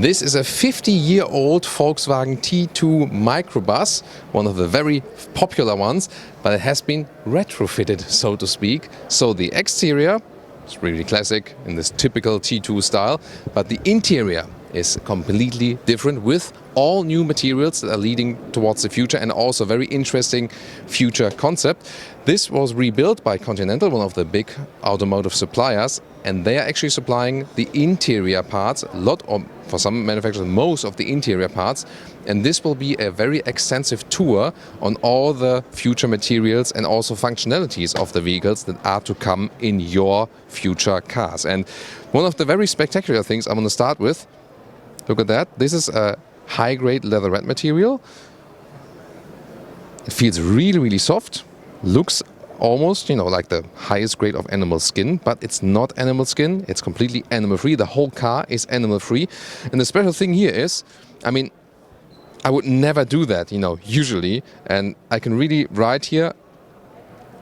This is a 50-year-old Volkswagen T2 microbus, one of the very popular ones, but it has been retrofitted, so to speak. So the exterior is really classic in this typical T2 style, but the interior is completely different with all new materials that are leading towards the future and also a very interesting future concept. This was rebuilt by Continental, one of the big automotive suppliers, and they are actually supplying the interior parts, a lot, or for some manufacturers, most of the interior parts. And this will be a very extensive tour on all the future materials and also functionalities of the vehicles that are to come in your future cars. And one of the very spectacular things I'm going to start with, look at that. This is a high-grade leatherette material. It feels really, really soft. Looks almost, like the highest grade of animal skin, but it's not animal skin. It's completely animal-free. The whole car is animal-free. And the special thing here is, I would never do that, usually. And I can really write here,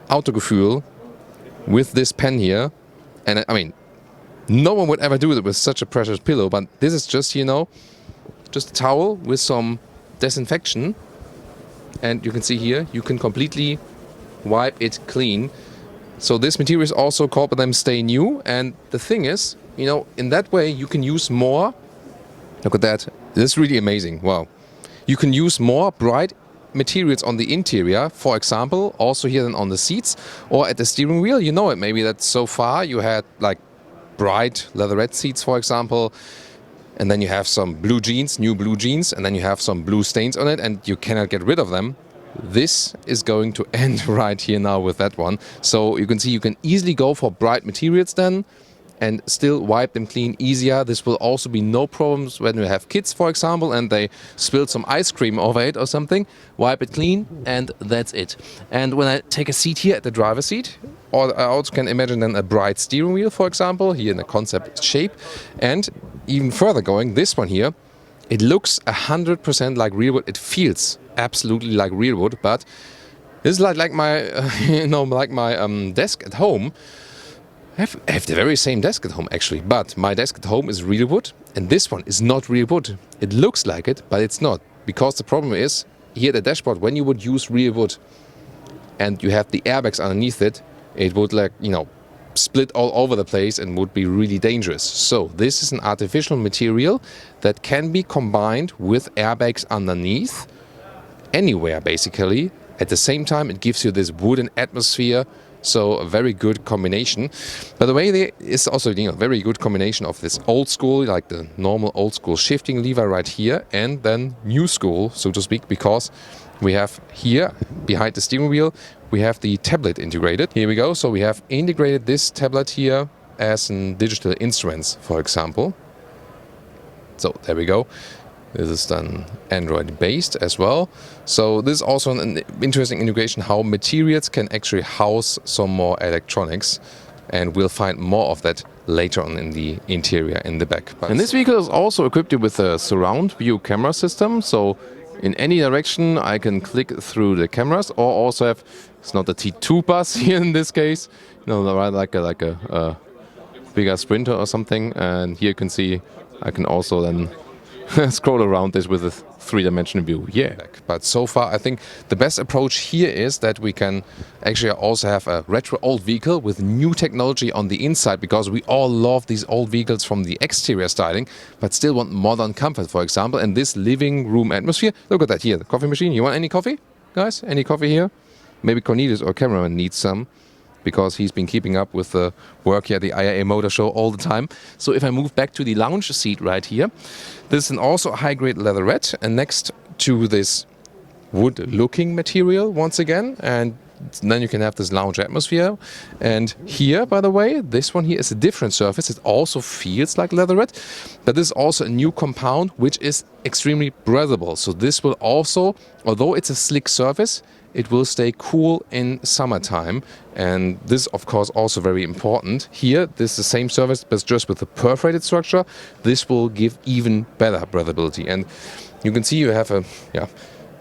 Autogefuehl, with this pen here. And no one would ever do it with such a precious pillow, but this is just, just a towel with some disinfection. And you can see here, you can completely wipe it clean. So this material is also called by them Staynu. And the thing is, in that way you can use more. Look at that. This is really amazing. Wow. You can use more bright materials on the interior, for example, also here than on the seats or at the steering wheel. You know it maybe that so far you had like bright leatherette seats, for example, and then you have some blue jeans, new blue jeans, and then you have some blue stains on it and you cannot get rid of them. This is going to end right here now with that one. So you can see you can easily go for bright materials then and still wipe them clean easier. This will also be no problems when you have kids, for example, and they spilled some ice cream over it or something. Wipe it clean and that's it. And when I take a seat here at the driver's seat, or I also can imagine then a bright steering wheel, for example, here in a concept shape. And even further going, this one here, it looks 100% like real wood. It feels absolutely like real wood, but this is like my, like my desk at home. I have the very same desk at home actually, but my desk at home is real wood and this one is not real wood. It looks like it, but it's not. Because the problem is, here at the dashboard, when you would use real wood and you have the airbags underneath it, it would split all over the place and would be really dangerous. So this is an artificial material that can be combined with airbags underneath, anywhere basically. At the same time, it gives you this wooden atmosphere. So a very good combination. By the way, there is also a very good combination of this old school, like the normal old school shifting lever right here, and then new school, so to speak, because we have here behind the steering wheel, we have the tablet integrated. Here we go. So we have integrated this tablet here as in digital instruments, for example. So there we go. This is then Android based as well. So this is also an interesting integration how materials can actually house some more electronics, and we'll find more of that later on in the interior in the back. And this vehicle is also equipped with a surround view camera system. So in any direction I can click through the cameras, or also have, it's not a T2 bus here in this case, like a bigger Sprinter or something. And here you can see I can also then scroll around this with a three-dimensional view. Yeah. But so far, I think the best approach here is that we can actually also have a retro old vehicle with new technology on the inside, because we all love these old vehicles from the exterior styling, but still want modern comfort, for example, and this living room atmosphere. Look at that here, the coffee machine. You want any coffee, guys? Any coffee here? Maybe Cornelius or cameraman needs some, because he's been keeping up with the work here at the IAA Motor Show all the time. So if I move back to the lounge seat right here, this is also a high-grade leatherette, and next to this wood-looking material once again, and then you can have this lounge atmosphere. And here, by the way, this one here is a different surface. It also feels like leatherette, but this is also a new compound which is extremely breathable. So this will also, although it's a slick surface, it will stay cool in summertime, and this is of course also very important. Here, this is the same surface, but just with a perforated structure. This will give even better breathability, and you can see you have a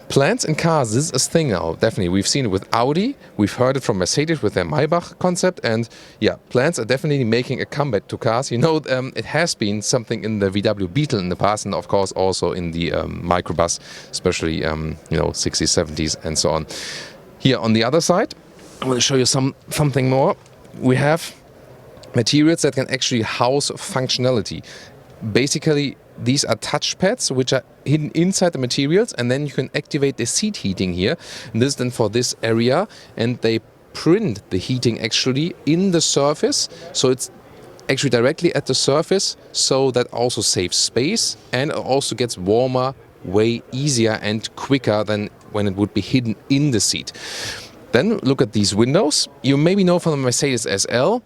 Plants in cars, this is a thing now, definitely. We've seen it with Audi, we've heard it from Mercedes with their Maybach concept, and yeah, plants are definitely making a comeback to cars. You know, it has been something in the VW Beetle in the past, and of course also in the microbus, especially, you know, 60s, 70s and so on. Here on the other side, I will show you something more. We have materials that can actually house functionality. Basically, these are touchpads which are hidden inside the materials, and then you can activate the seat heating here. And this is then for this area, and they print the heating actually in the surface, so it's actually directly at the surface, so that also saves space and also gets warmer way easier and quicker than when it would be hidden in the seat. Then look at these windows. You maybe know from the Mercedes SL,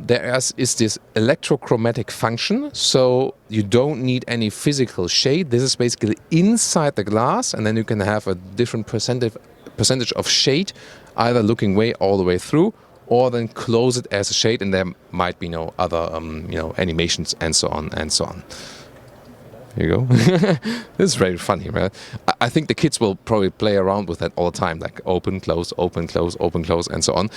there is this electrochromatic function, so you don't need any physical shade. This is basically inside the glass, and then you can have a different percentage of shade, either looking way all the way through, or then close it as a shade, and there might be no other you know, animations and so on and so on. Here you go. This is very funny, right? I think the kids will probably play around with that all the time, like open, close, open, close, open, close, and so on.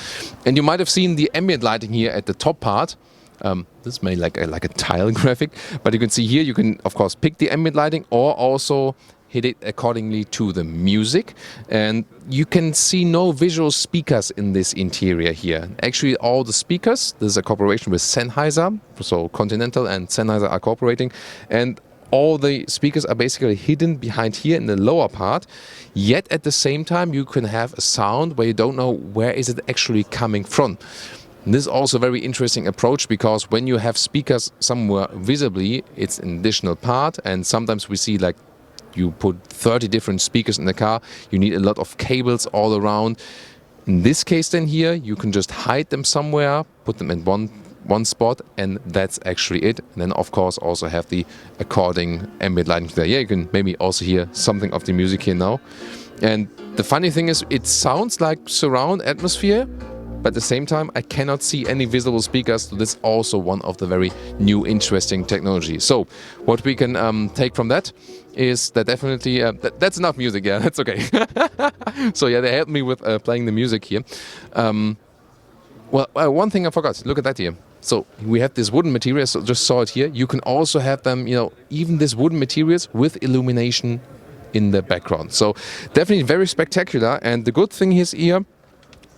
And you might have seen the ambient lighting here at the top part. This is made like a tile graphic, but you can see here you can of course pick the ambient lighting or also hit it accordingly to the music. And you can see no visual speakers in this interior here. Actually, all the speakers, this is a cooperation with Sennheiser, so Continental and Sennheiser are cooperating, and all the speakers are basically hidden behind here in the lower part, yet at the same time you can have a sound where you don't know where is it actually coming from. And this is also a very interesting approach, because when you have speakers somewhere visibly, it's an additional part, and sometimes we see like you put 30 different speakers in the car, you need a lot of cables all around. In this case then here, you can just hide them somewhere, put them in one spot, and that's actually it. And then of course also have the according ambient lighting there. Yeah, you can maybe also hear something of the music here now. And the funny thing is, it sounds like surround atmosphere, but at the same time I cannot see any visible speakers, so this is also one of the very new interesting technologies. So what we can take from that is that definitely, that's enough music, yeah, that's okay. So yeah, they helped me with playing the music here. Well, one thing I forgot, look at that here. So we have this wooden material, so just saw it here. You can also have them, you know, even this wooden materials with illumination in the background. So definitely very spectacular. And the good thing is here,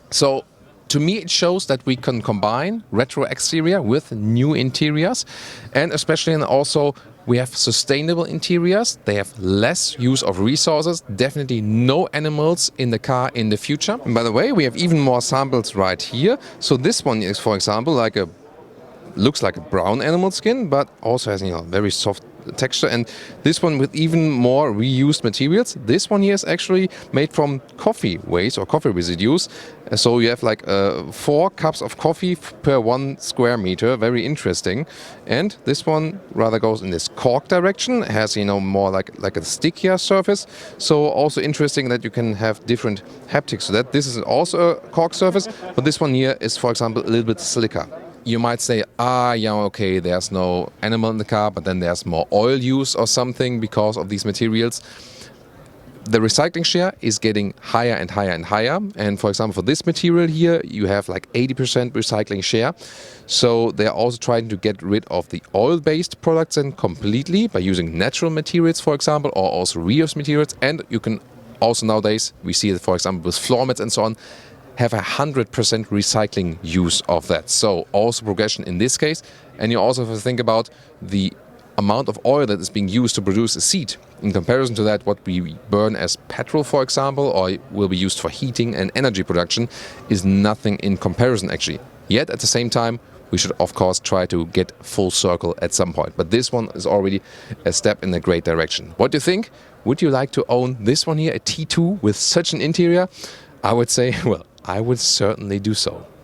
so to me it shows that we can combine retro exterior with new interiors, and especially and also we have sustainable interiors. They have less use of resources, definitely no animals in the car in the future. And by the way, we have even more samples right here. So this one is, for example, like looks like a brown animal skin, but also has, you know, very soft texture. And this one with even more reused materials. This one here is actually made from coffee waste or coffee residues. So you have like 4 cups of coffee per 1 square meter. Very interesting. And this one rather goes in this cork direction. It has, you know, more like a stickier surface. So also interesting that you can have different haptics. So that this is also a cork surface, but this one here is, for example, a little bit slicker. You might say, yeah, okay, there's no animal in the car, but then there's more oil use or something because of these materials. The recycling share is getting higher and higher and higher. And for example, for this material here, you have like 80% recycling share. So they're also trying to get rid of the oil-based products and completely by using natural materials, for example, or also reused materials. And you can also nowadays, we see it, for example, with floor mats and so on, have 100% recycling use of that. So also progression in this case. And you also have to think about the amount of oil that is being used to produce a seat. In comparison to that, what we burn as petrol, for example, or will be used for heating and energy production, is nothing in comparison actually. Yet at the same time, we should of course try to get full circle at some point. But this one is already a step in a great direction. What do you think? Would you like to own this one here, a T2 with such an interior? I would say, well, I would certainly do so.